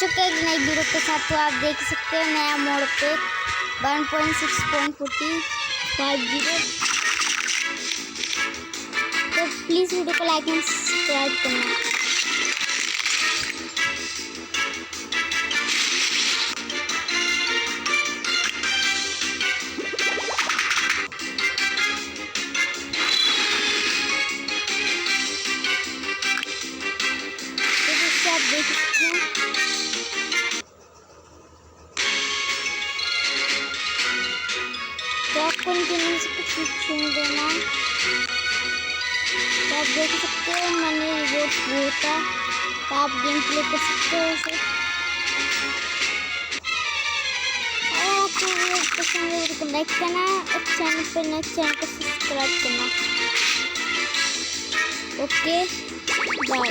चुके हैं नई वीडियो के साथ। तो आप देख सकते हो नया मोड पे 1.6.4050। तो प्लीज़ वीडियो को लाइक एंड सब्सक्राइब करना। आप देख सकते हैं तो आपको इनके नाम से कुछ सुन देना। तो आप देख सकते हो मैंने रिवॉर्ड होता तो आप गेम प्ले कर सकते हो ऐसे। और आपको वीडियो पसंद है तो लाइक करना और चैनल पर नए चैनल को सब्सक्राइब करना। Okay bye.